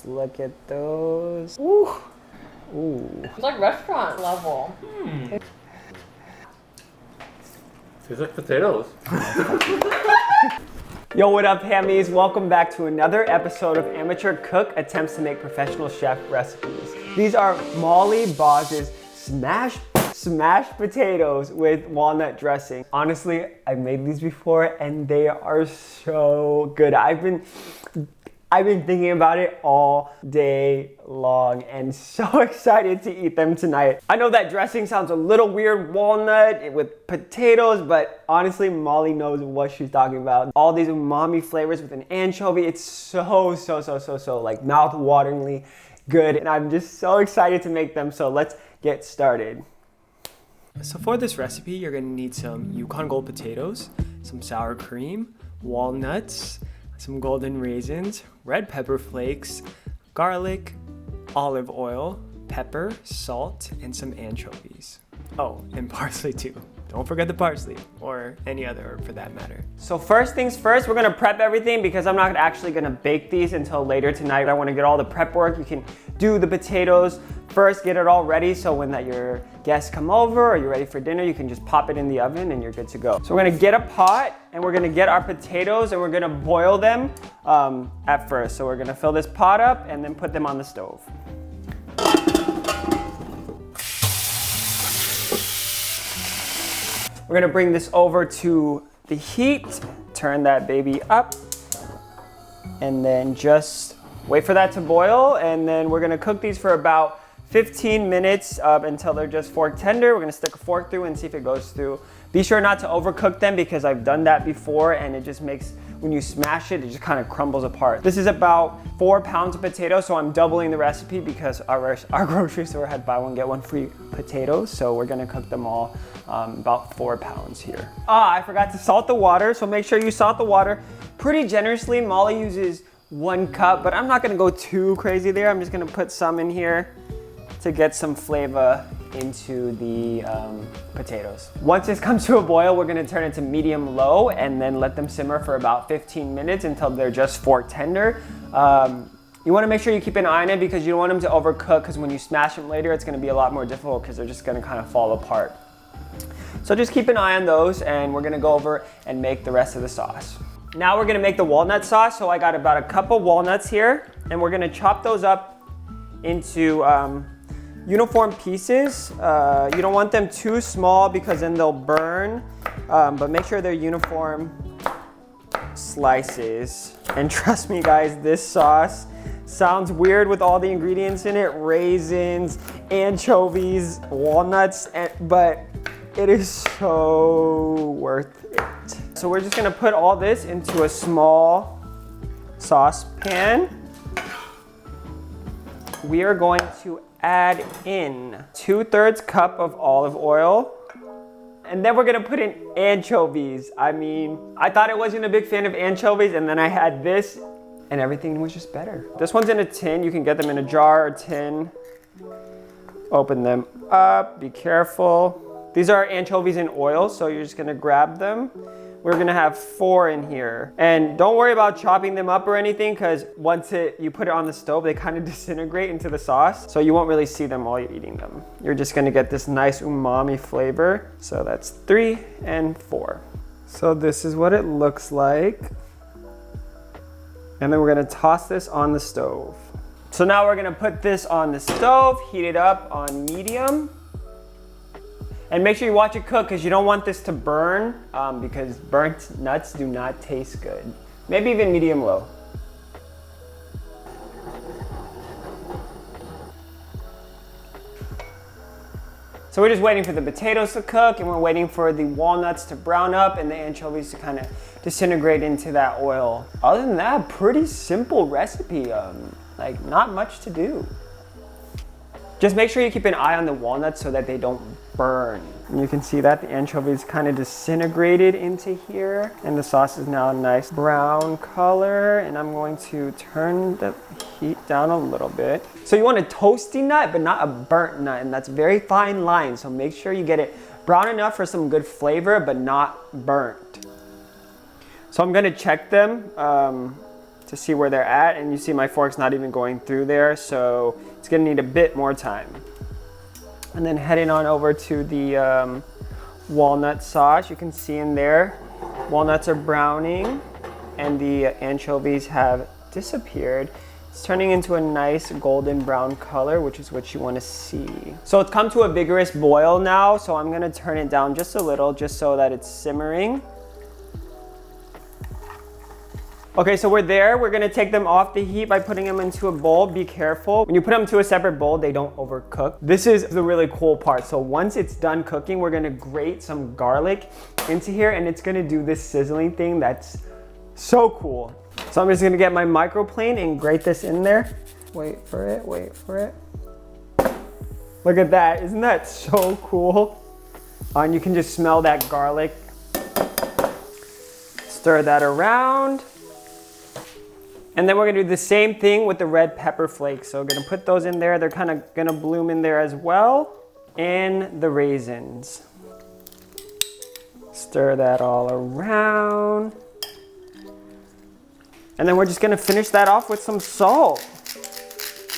Look at those. Ooh. Ooh. It's like restaurant level. Tastes like potatoes. Yo, what up, hammies? Welcome back to another episode of Amateur Cook Attempts to Make Professional Chef Recipes. These are Molly Boz's smashed potatoes with walnut dressing. Honestly, I've made these before and they are so good. I've been thinking about it all day long and so excited to eat them tonight. I know that dressing sounds a little weird, walnut with potatoes, but honestly, Molly knows what she's talking about. All these umami flavors with an anchovy, it's so like mouth-wateringly good. And I'm just so excited to make them, so let's get started. So for this recipe, you're gonna need some Yukon Gold potatoes, some sour cream, walnuts, some golden raisins, red pepper flakes, garlic, olive oil, pepper, salt, and some anchovies. Oh, and parsley too. Don't forget the parsley, or any other herb for that matter. So first things first, we're gonna prep everything because I'm not actually gonna bake these until later tonight. I wanna get all the prep work. You can do the potatoes first, get it all ready, so when your guests come over or you're ready for dinner, you can just pop it in the oven and you're good to go. So we're gonna get a pot and we're gonna get our potatoes and we're gonna boil them at first. So we're gonna fill this pot up and then put them on the stove. We're gonna bring this over to the heat, turn that baby up, and then just wait for that to boil, and then we're gonna cook these for about 15 minutes until they're just fork tender. We're gonna stick a fork through and see if it goes through. Be sure not to overcook them because I've done that before and it just makes, when you smash it, it just kind of crumbles apart. This is about 4 pounds of potatoes, so I'm doubling the recipe because our grocery store had buy one, get one free potatoes. So we're gonna cook them all about 4 pounds here. I forgot to salt the water, so make sure you salt the water pretty generously. Molly uses 1 cup, but I'm not gonna go too crazy there. I'm just gonna put some in here to get some flavor into the potatoes. Once this comes to a boil, we're gonna turn it to medium low and then let them simmer for about 15 minutes until they're just fork tender. You wanna make sure you keep an eye on it because you don't want them to overcook, because when you smash them later, it's gonna be a lot more difficult because they're just gonna kind of fall apart. So just keep an eye on those, and we're gonna go over and make the rest of the sauce. Now we're gonna make the walnut sauce. So I got about a cup of walnuts here, and we're gonna chop those up into uniform pieces. You don't want them too small because then they'll burn, but make sure they're uniform slices. And trust me guys, this sauce sounds weird with all the ingredients in it, raisins, anchovies, walnuts, but it is so worth it. So we're just gonna put all this into a small saucepan. We are going to add in 2/3 cup of olive oil. And then we're gonna put in anchovies. I mean, I thought I wasn't a big fan of anchovies, and then I had this and everything was just better. This one's in a tin. You can get them in a jar or tin. Open them up, be careful. These are anchovies in oil, so you're just gonna grab them. We're gonna have 4 in here. And don't worry about chopping them up or anything, because once you put it on the stove, they kind of disintegrate into the sauce. So you won't really see them while you're eating them. You're just gonna get this nice umami flavor. So that's 3 and 4. So this is what it looks like. And then we're gonna toss this on the stove. So now we're gonna put this on the stove, heat it up on medium. And make sure you watch it cook because you don't want this to burn because burnt nuts do not taste good. Maybe even medium low. So we're just waiting for the potatoes to cook and we're waiting for the walnuts to brown up and the anchovies to kind of disintegrate into that oil. Other than that, pretty simple recipe. Like not much to do. Just make sure you keep an eye on the walnuts so that they don't burn. And you can see that the anchovies kind of disintegrated into here. And the sauce is now a nice brown color. And I'm going to turn the heat down a little bit. So you want a toasty nut, but not a burnt nut. And that's a very fine line. So make sure you get it brown enough for some good flavor, but not burnt. So I'm gonna check them. to see where they're at, and you see my fork's not even going through there, so it's gonna need a bit more time. And then heading on over to the walnut sauce. You can see in there, walnuts are browning and the anchovies have disappeared. It's turning into a nice golden brown color, which is what you want to see. So it's come to a vigorous boil now, so I'm gonna turn it down just a little, just so that it's simmering. Okay, so we're there. We're gonna take them off the heat by putting them into a bowl. Be careful. When you put them into a separate bowl, they don't overcook. This is the really cool part. So once it's done cooking, we're gonna grate some garlic into here, and it's gonna do this sizzling thing that's so cool. So I'm just gonna get my microplane and grate this in there. Wait for it, wait for it. Look at that, isn't that so cool? And you can just smell that garlic. Stir that around. And then we're gonna do the same thing with the red pepper flakes. So we're gonna put those in there. They're kind of gonna bloom in there as well. And the raisins. Stir that all around. And then we're just gonna finish that off with some salt.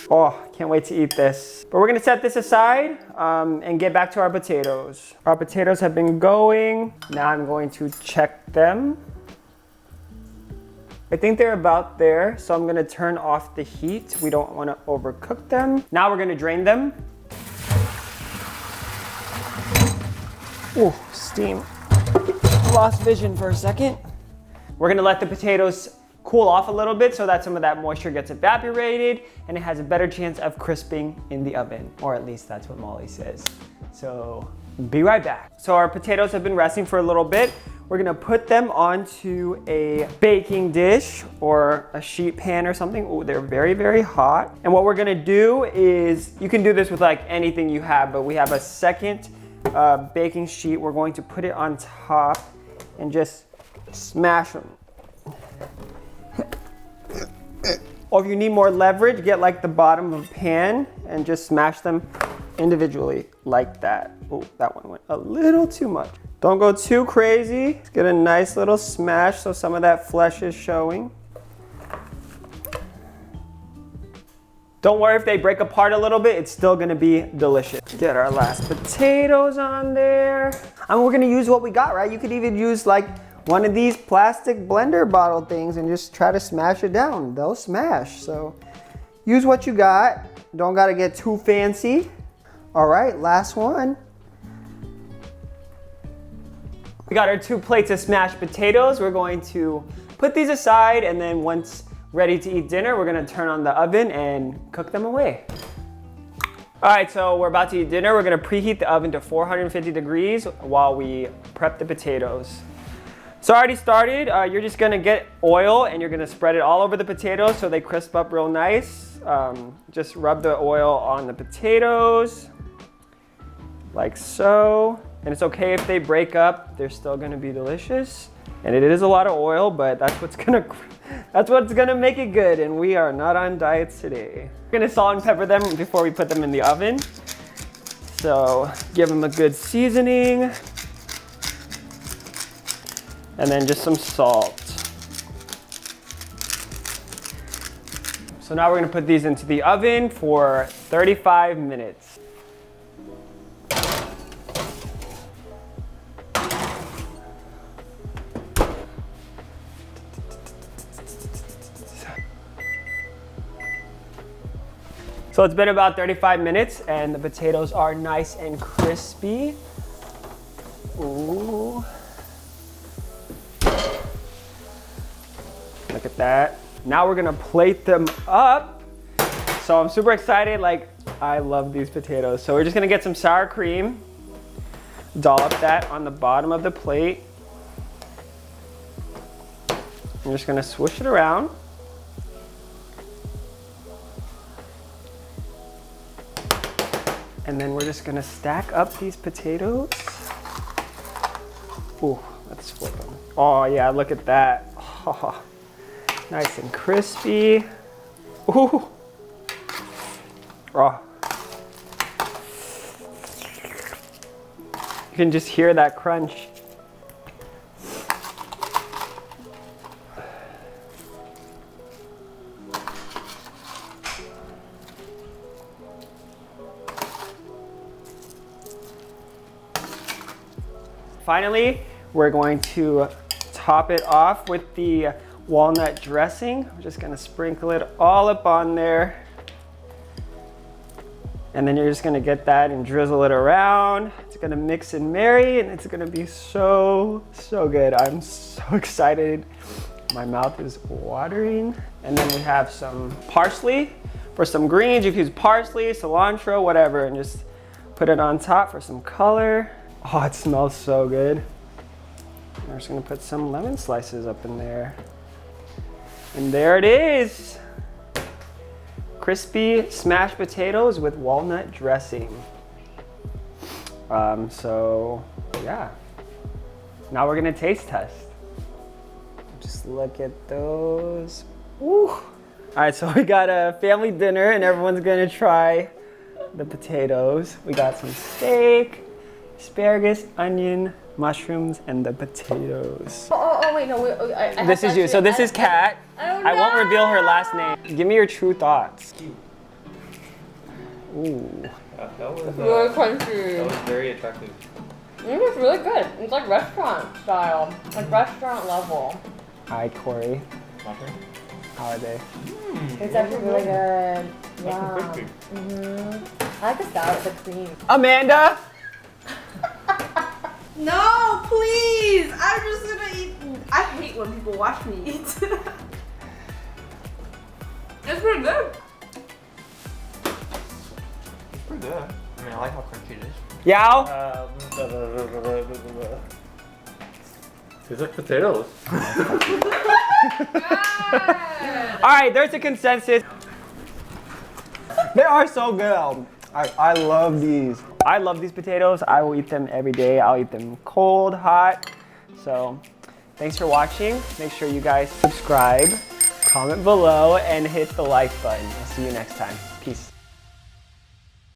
Oh, can't wait to eat this. But we're gonna set this aside and get back to our potatoes. Our potatoes have been going. Now I'm going to check them. I think they're about there, so I'm gonna turn off the heat. We don't wanna overcook them. Now we're gonna drain them. Ooh, steam. Lost vision for a second. We're gonna let the potatoes cool off a little bit so that some of that moisture gets evaporated and it has a better chance of crisping in the oven, or at least that's what Molly says. So be right back. So our potatoes have been resting for a little bit. We're gonna put them onto a baking dish or a sheet pan or something. Oh, they're very, very hot. And what we're gonna do is, you can do this with like anything you have, but we have a second baking sheet. We're going to put it on top and just smash them. Or if you need more leverage, get like the bottom of a pan and just smash them individually like that. Oh, that one went a little too much. Don't go too crazy. Let's get a nice little smash so some of that flesh is showing. Don't worry if they break apart a little bit, it's still gonna be delicious. Get our last potatoes on there. And we're gonna use what we got, right? You could even use like one of these plastic blender bottle things and just try to smash it down. They'll smash, so use what you got. Don't gotta get too fancy. All right, last one. We got our 2 plates of smashed potatoes. We're going to put these aside, and then once ready to eat dinner, we're gonna turn on the oven and cook them away. All right, so we're about to eat dinner. We're gonna preheat the oven to 450 degrees while we prep the potatoes. So I already started. You're just gonna get oil and you're gonna spread it all over the potatoes so they crisp up real nice. Just rub the oil on the potatoes, like so. And it's okay if they break up, they're still gonna be delicious. And it is a lot of oil, but that's what's gonna make it good, and we are not on diets today. We're gonna salt and pepper them before we put them in the oven. So give them a good seasoning. And then just some salt. So now we're gonna put these into the oven for 35 minutes. So it's been about 35 minutes and the potatoes are nice and crispy. Ooh. Look at that. Now we're gonna plate them up. So I'm super excited, like I love these potatoes. So we're just gonna get some sour cream, dollop that on the bottom of the plate. I'm just gonna swoosh it around. And then we're just gonna stack up these potatoes. Ooh, let's flip them. Oh yeah, look at that. Oh, nice and crispy. Ooh. Oh. You can just hear that crunch. finally, we're going to top it off with the walnut dressing. I'm just gonna sprinkle it all up on there. And then you're just gonna get that and drizzle it around. It's gonna mix and marry, and it's gonna be so, so good. I'm so excited. My mouth is watering. And then we have some parsley. For some greens, you can use parsley, cilantro, whatever, and just put it on top for some color. Oh, it smells so good. I'm just gonna put some lemon slices up in there. And there it is. Crispy smashed potatoes with walnut dressing. So yeah. Now we're gonna taste test. Just look at those. Woo. All right, so we got a family dinner and everyone's gonna try the potatoes. We got some steak, asparagus, onion, mushrooms, and the potatoes. Oh, wait, no. I This is you. So this is Kat. Oh, I won't no. reveal her last name. Give me your true thoughts. Ooh. That was Really crunchy. that was very attractive. It's really good. It's like restaurant style, like restaurant level. Hi, Corey. Mushroom? How are they? It's actually really good. Nice and Yeah. crispy. I like the salad, the cream. Amanda! No, please! I'm just gonna eat. I hate when people watch me eat. It's pretty good. It's pretty good. I mean, I like how crunchy it is. Yao? Tastes like potatoes. All right, there's a consensus. They are so good. I love these. I love these potatoes. I will eat them every day. I'll eat them cold, hot. So thanks for watching. Make sure you guys subscribe, comment below, and hit the like button. I'll see you next time. Peace.